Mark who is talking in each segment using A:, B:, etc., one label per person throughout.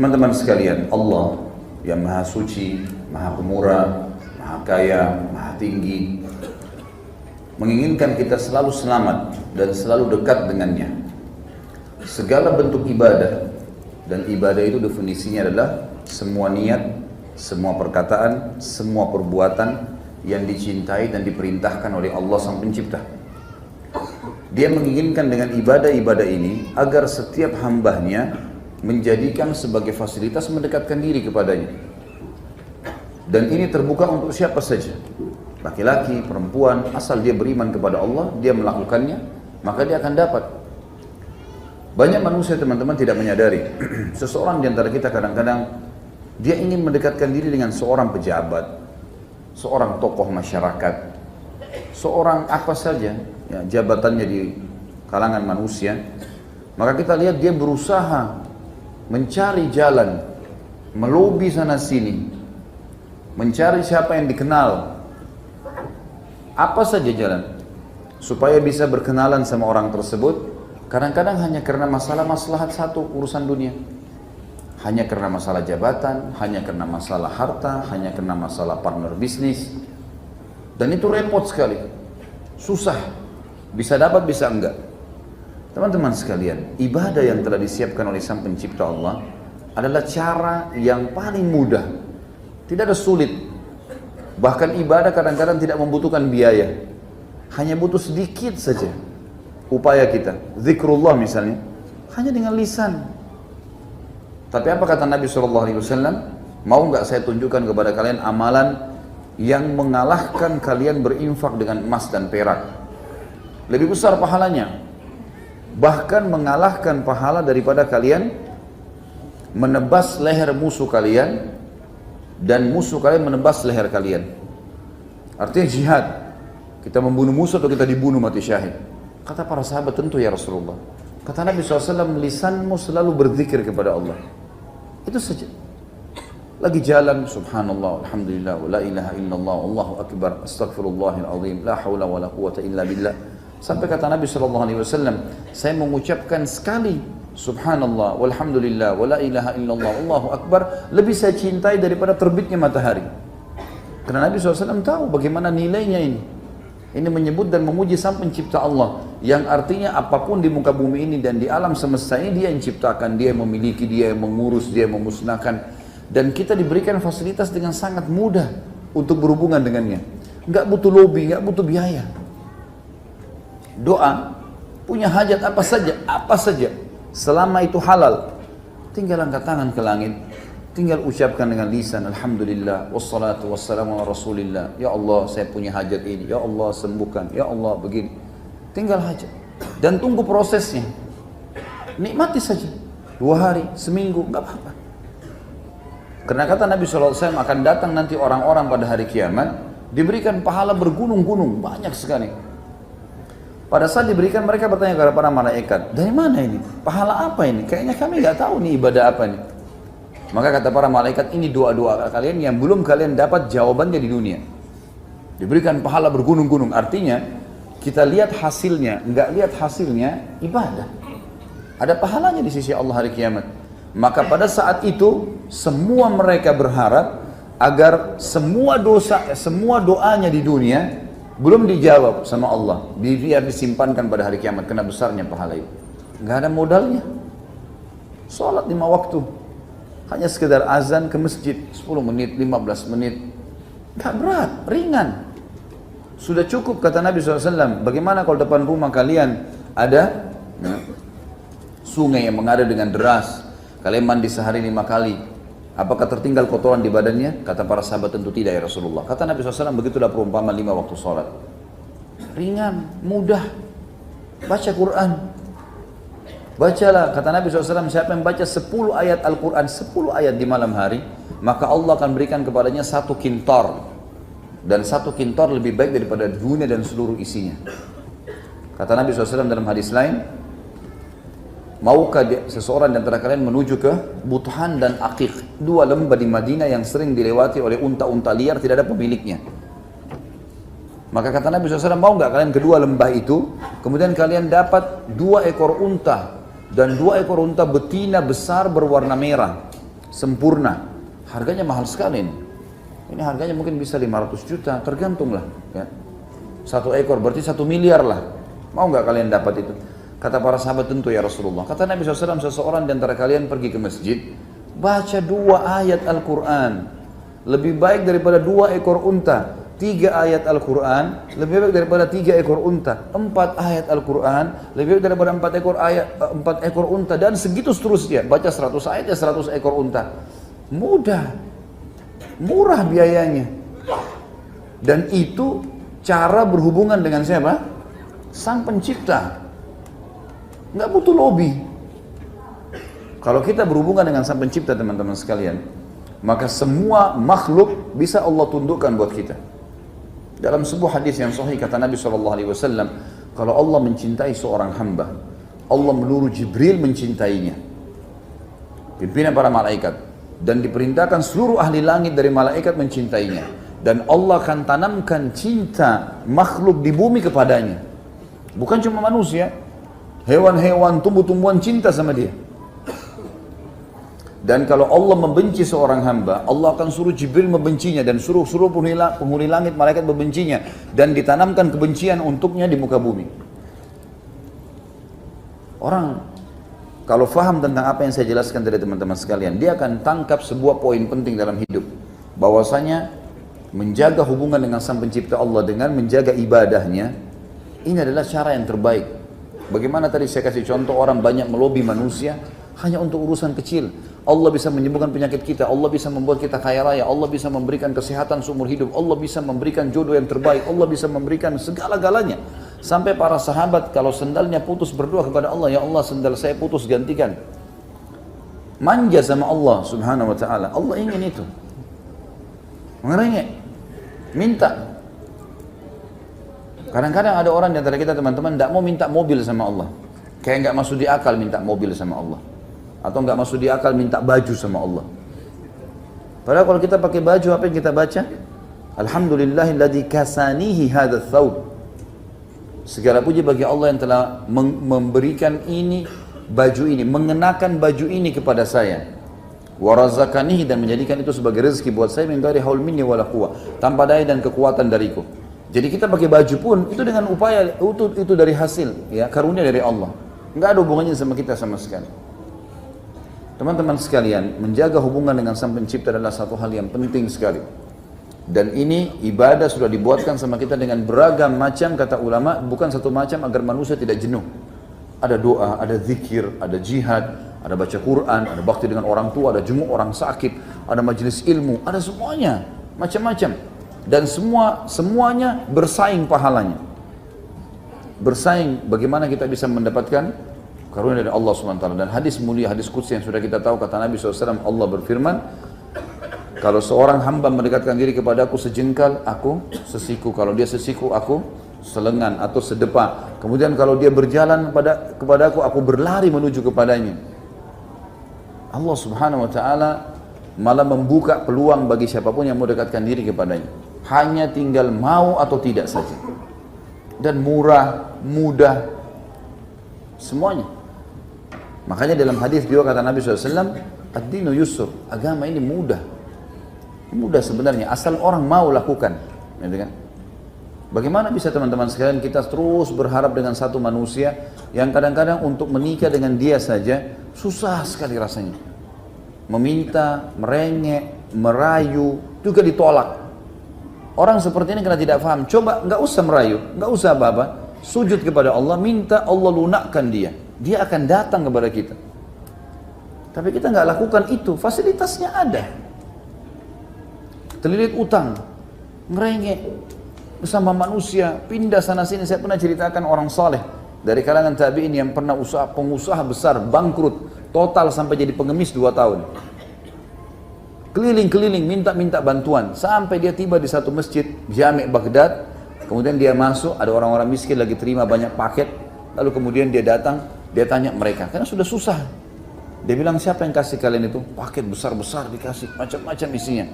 A: Teman-teman sekalian, Allah yang Maha Suci, Maha Pemurah, Maha Kaya, Maha Tinggi, menginginkan kita selalu selamat dan selalu dekat dengannya. Segala bentuk ibadah, dan ibadah itu definisinya adalah semua niat, semua perkataan, semua perbuatan yang dicintai dan diperintahkan oleh Allah Sang Pencipta. Dia menginginkan dengan ibadah-ibadah ini agar setiap hambanya menjadikan sebagai fasilitas mendekatkan diri kepadanya. Dan ini terbuka untuk siapa saja, laki-laki, perempuan, asal dia beriman kepada Allah, dia melakukannya, maka dia akan dapat. Banyak manusia teman-teman tidak menyadari, seseorang di antara kita kadang-kadang dia ingin mendekatkan diri dengan seorang pejabat, seorang tokoh masyarakat, seorang apa saja ya, jabatannya di kalangan manusia, maka kita lihat dia berusaha mencari jalan, melobi sana sini, mencari siapa yang dikenal, apa saja jalan, supaya bisa berkenalan sama orang tersebut. Kadang-kadang hanya karena masalah maslahat satu urusan dunia, hanya karena masalah jabatan, hanya karena masalah harta, hanya karena masalah partner bisnis. Dan itu repot sekali, susah, bisa dapat bisa enggak. Teman-teman sekalian, ibadah yang telah disiapkan oleh Sang Pencipta Allah adalah cara yang paling mudah, tidak ada sulit. Bahkan ibadah kadang-kadang tidak membutuhkan biaya, hanya butuh sedikit saja upaya kita. Zikrullah misalnya, hanya dengan lisan. Tapi apa kata Nabi SAW? Mau nggak saya tunjukkan kepada kalian amalan yang mengalahkan kalian berinfak dengan emas dan perak? Lebih besar pahalanya, bahkan mengalahkan pahala daripada kalian menebas leher musuh kalian dan musuh kalian menebas leher kalian. Artinya jihad, kita membunuh musuh atau kita dibunuh mati syahid. Kata para sahabat, tentu ya Rasulullah. Kata Nabi SAW, lisanmu selalu berzikir kepada Allah, itu saja. Lagi jalan, subhanallah, alhamdulillah, wa la ilaha illallah, Allahu akbar, astaghfirullahil azim, la hawla wa la quwata illa billah. Sampai kata Nabi SAW, saya mengucapkan sekali subhanallah, walhamdulillah, wa la ilaha illallah, Allahu akbar, lebih saya cintai daripada terbitnya matahari. Karena Nabi SAW tahu bagaimana nilainya ini. Ini menyebut dan memuji Sang Pencipta Allah, yang artinya apapun di muka bumi ini dan di alam semesta ini dia yang ciptakan, dia yang memiliki, dia yang mengurus, dia yang memusnahkan. Dan kita diberikan fasilitas dengan sangat mudah untuk berhubungan dengannya. Nggak butuh lobby, nggak butuh biaya. Doa, punya hajat apa saja, selama itu halal, tinggal angkat tangan ke langit, tinggal ucapkan dengan lisan, alhamdulillah, wassalatu wassalamu ala rasulillah, ya Allah saya punya hajat ini, ya Allah sembuhkan, ya Allah begini, tinggal hajat, dan tunggu prosesnya, nikmati saja, 2 hari, seminggu, nggak apa-apa. Karena kata Nabi SAW, akan datang nanti orang-orang pada hari kiamat, diberikan pahala bergunung-gunung, banyak sekali. Pada saat diberikan, mereka bertanya kepada para malaikat, dari mana ini? Pahala apa ini? Kayaknya kami nggak tahu nih ibadah apa ini. Maka kata para malaikat, ini doa-doa kalian yang belum kalian dapat jawabannya di dunia. Diberikan pahala bergunung-gunung, artinya kita lihat hasilnya, nggak lihat hasilnya, ibadah. Ada pahalanya di sisi Allah hari kiamat. Maka pada saat itu, semua mereka berharap agar semua doanya di dunia belum dijawab sama Allah, biar disimpankan pada hari kiamat, kena besarnya pahala itu. Nggak ada modalnya. Sholat 5 waktu, hanya sekedar azan ke masjid 10 menit, 15 menit, nggak berat, ringan, sudah cukup. Kata Nabi SAW, bagaimana kalau depan rumah kalian ada sungai yang mengalir dengan deras, kalian mandi sehari 5 kali, apakah tertinggal kotoran di badannya? Kata para sahabat, tentu tidak ya Rasulullah. Kata Nabi SAW, begitulah perumpamaan 5 waktu sholat, ringan, mudah. Baca Quran, bacalah, kata Nabi SAW, siapa yang baca 10 ayat Al-Quran, 10 ayat di malam hari, maka Allah akan berikan kepadanya 1 kintor. Dan 1 kintor lebih baik daripada dunia dan seluruh isinya. Kata Nabi SAW dalam hadis lain, maukah seseorang di antara kalian menuju ke Buthan dan Aqiq, 2 lembah di Madinah yang sering dilewati oleh unta-unta liar, tidak ada pemiliknya. Maka kata Nabi SAW, mau nggak kalian kedua lembah itu, kemudian kalian dapat 2 ekor unta, dan 2 ekor unta betina besar berwarna merah. sempurna. Harganya mahal sekali ini. Ini harganya mungkin bisa 500 juta, tergantung lah. Ya. 1 ekor berarti 1 miliar lah. Mau nggak kalian dapat itu? Kata para sahabat, tentu ya Rasulullah. Kata Nabi SAW, seseorang di antara kalian pergi ke masjid, baca 2 ayat Al-Quran. Lebih baik daripada 2 ekor unta. 3 ayat Al-Quran, lebih baik daripada 3 ekor unta. 4 ayat Al-Quran, lebih baik daripada 4 ekor unta. Dan segitu seterusnya. Baca 100 ayat ya 100 ekor unta. Mudah. Murah biayanya. Dan itu cara berhubungan dengan siapa? Sang Pencipta. Nggak butuh lobby. Kalau kita berhubungan dengan Sang Pencipta, teman-teman sekalian, maka semua makhluk bisa Allah tundukkan buat kita. Dalam sebuah hadis yang sahih kata Nabi SAW, kalau Allah mencintai seorang hamba, Allah menyuruh Jibril mencintainya, pimpinan para malaikat, dan diperintahkan seluruh ahli langit dari malaikat mencintainya, dan Allah akan tanamkan cinta makhluk di bumi kepadanya. Bukan cuma manusia, hewan-hewan, tumbuh-tumbuhan cinta sama dia. Dan kalau Allah membenci seorang hamba, Allah akan suruh Jibril membencinya, dan suruh penghuni langit, malaikat membencinya, dan ditanamkan kebencian untuknya di muka bumi. Orang kalau faham tentang apa yang saya jelaskan dari teman-teman sekalian, dia akan tangkap sebuah poin penting dalam hidup, bahwasanya menjaga hubungan dengan Sang Pencipta Allah dengan menjaga ibadahnya, ini adalah cara yang terbaik. Bagaimana tadi saya kasih contoh, orang banyak melobi manusia hanya untuk urusan kecil. Allah bisa menyembuhkan penyakit kita, Allah bisa membuat kita kaya raya, Allah bisa memberikan kesehatan seumur hidup, Allah bisa memberikan jodoh yang terbaik, Allah bisa memberikan segala-galanya. Sampai para sahabat kalau sendalnya putus berdoa kepada Allah, ya Allah sendal saya putus gantikan. Manja sama Allah subhanahu wa ta'ala. Allah ingin itu. Mengerengek, minta. Kadang-kadang ada orang di antara kita teman-teman tidak mau minta mobil sama Allah. Kayak nggak masuk di akal minta mobil sama Allah. Atau nggak masuk di akal minta baju sama Allah. Padahal kalau kita pakai baju, apa yang kita baca? Alhamdulillahilladzi kasanihi hadzal thawb. Segala puji bagi Allah yang telah memberikan ini, baju ini, mengenakan baju ini kepada saya. Wa razaqanihi, dan menjadikan itu sebagai rezeki buat saya, min ghairi haul minni wala quwwah, tanpa daya dan kekuatan dariku. Jadi kita pakai baju pun itu dengan upaya itu dari hasil, ya, karunia dari Allah. Enggak ada hubungannya sama kita sama sekali. Teman-teman sekalian, menjaga hubungan dengan Sang Pencipta adalah satu hal yang penting sekali. Dan ini ibadah sudah dibuatkan sama kita dengan beragam macam, kata ulama, bukan satu macam agar manusia tidak jenuh. Ada doa, ada zikir, ada jihad, ada baca Quran, ada bakti dengan orang tua, ada jenguk orang sakit, ada majelis ilmu, ada semuanya, macam-macam. Dan semuanya bersaing pahalanya. Bersaing bagaimana kita bisa mendapatkan karunia dari Allah SWT. Dan hadis mulia, hadis qudsi yang sudah kita tahu, kata Nabi SAW, Allah berfirman, kalau seorang hamba mendekatkan diri kepadaku sejengkal, aku sesiku. Kalau dia sesiku, aku selengan atau sedepa. Kemudian kalau dia berjalan kepadaku, aku berlari menuju kepadanya. Allah Subhanahu wa ta'ala malah membuka peluang bagi siapapun yang mau dekatkan diri kepadanya. Hanya tinggal mau atau tidak saja. Dan murah, mudah, semuanya. Makanya dalam hadis juga kata Nabi SAW, ad-dinu yusur, agama ini mudah. Mudah sebenarnya, asal orang mau lakukan. Gitu kan? Bagaimana bisa teman-teman sekalian kita terus berharap dengan satu manusia yang kadang-kadang untuk menikah dengan dia saja susah sekali rasanya. Meminta, merengek, merayu, juga ditolak. Orang seperti ini karena tidak paham, coba nggak usah merayu, nggak usah apa-apa, sujud kepada Allah, minta Allah lunakkan dia. Dia akan datang kepada kita. Tapi kita nggak lakukan itu, fasilitasnya ada. Terlilit utang, ngerengek bersama manusia, pindah sana sini. Saya pernah ceritakan orang saleh dari kalangan tabi'in yang pernah pengusaha besar, bangkrut, total sampai jadi pengemis 2 tahun. Keliling-keliling, minta bantuan, sampai dia tiba di satu masjid, Jami' Baghdad. Kemudian dia masuk, ada orang-orang miskin lagi terima banyak paket. Lalu kemudian dia datang, dia tanya mereka, karena sudah susah. Dia bilang, siapa yang kasih kalian itu? Paket besar-besar dikasih, macam-macam isinya.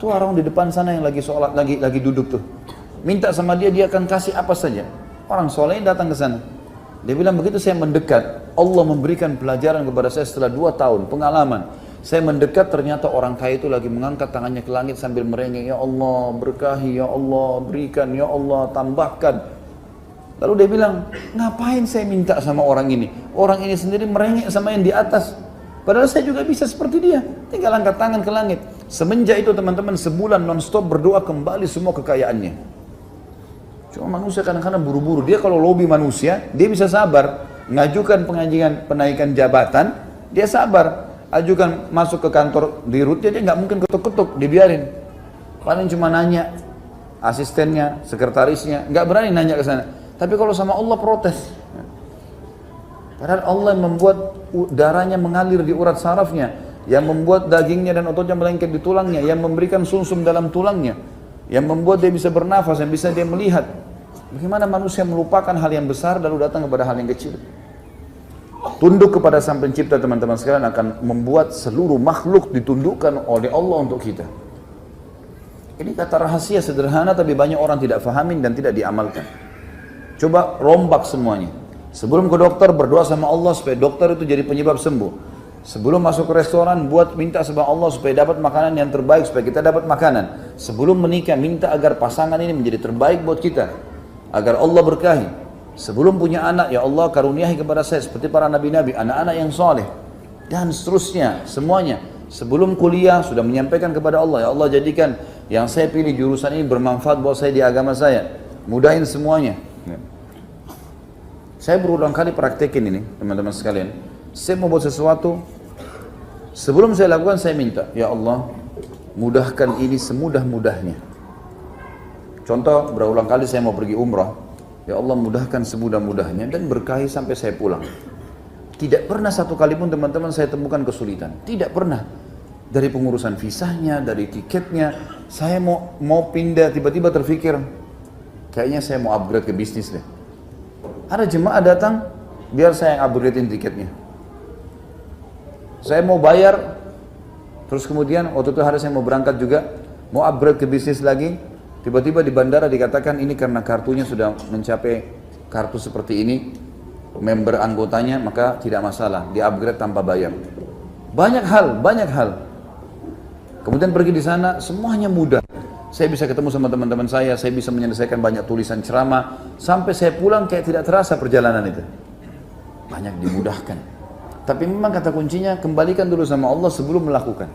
A: Tuh orang di depan sana yang lagi sholat, lagi duduk tuh. Minta sama dia, dia akan kasih apa saja. Orang soleh datang ke sana. Dia bilang, begitu saya mendekat, Allah memberikan pelajaran kepada saya setelah 2 tahun, pengalaman. Saya mendekat, ternyata orang kaya itu lagi mengangkat tangannya ke langit sambil merengek, ya Allah berkahi, ya Allah berikan, ya Allah tambahkan. Lalu dia bilang, ngapain saya minta sama orang ini? Orang ini sendiri merengek sama yang di atas. Padahal saya juga bisa seperti dia, tinggal angkat tangan ke langit. Semenjak itu teman-teman, sebulan non-stop berdoa kembali semua kekayaannya. Cuma manusia kadang-kadang buru-buru. Dia kalau lobby manusia, dia bisa sabar. Ngajukan penaikan jabatan, dia sabar. Ajukan masuk ke kantor dirut, dia nggak mungkin ketuk-ketuk, dibiarin. Paling cuma nanya asistennya, sekretarisnya, nggak berani nanya ke sana. Tapi kalau sama Allah protes. Padahal Allah yang membuat darahnya mengalir di urat sarafnya, yang membuat dagingnya dan ototnya melengket di tulangnya, yang memberikan sumsum dalam tulangnya, yang membuat dia bisa bernafas, yang bisa dia melihat. Bagaimana manusia melupakan hal yang besar lalu datang kepada hal yang kecil? Tunduk kepada Sang Pencipta teman-teman sekalian akan membuat seluruh makhluk ditundukkan oleh Allah untuk kita. Ini kata rahasia sederhana tapi banyak orang tidak fahamin dan tidak diamalkan. Coba rombak semuanya. Sebelum ke dokter berdoa sama Allah supaya dokter itu jadi penyebab sembuh. Sebelum masuk ke restoran minta sama Allah supaya dapat makanan yang terbaik, supaya kita dapat makanan. Sebelum menikah minta agar pasangan ini menjadi terbaik buat kita, agar Allah berkahi. Sebelum punya anak, ya Allah karuniahi kepada saya seperti para nabi-nabi, anak-anak yang soleh, dan seterusnya, semuanya. Sebelum kuliah sudah menyampaikan kepada Allah, ya Allah jadikan yang saya pilih jurusan ini bermanfaat buat saya di agama saya, mudahin semuanya. Saya berulang kali praktekin ini teman-teman sekalian. Saya mau buat sesuatu, sebelum saya lakukan saya minta, ya Allah mudahkan ini semudah-mudahnya. Contoh, berulang kali saya mau pergi umrah, ya Allah mudahkan semudah-mudahnya dan berkahi sampai saya pulang. Tidak pernah satu kali pun teman-teman saya temukan kesulitan. Tidak pernah. Dari pengurusan visanya, dari tiketnya, saya mau pindah, tiba-tiba terfikir, kayaknya saya mau upgrade ke bisnis deh. Ada jemaah datang, biar saya yang upgradein tiketnya. Saya mau bayar, terus kemudian waktu itu hari saya mau berangkat juga, mau upgrade ke bisnis lagi. Tiba-tiba di bandara dikatakan ini karena kartunya sudah mencapai kartu seperti ini, member anggotanya, maka tidak masalah, di-upgrade tanpa bayar. Banyak hal. Kemudian pergi di sana, semuanya mudah. Saya bisa ketemu sama teman-teman saya bisa menyelesaikan banyak tulisan ceramah, sampai saya pulang kayak tidak terasa perjalanan itu. Banyak dimudahkan. Tapi memang kata kuncinya, kembalikan dulu sama Allah sebelum melakukan.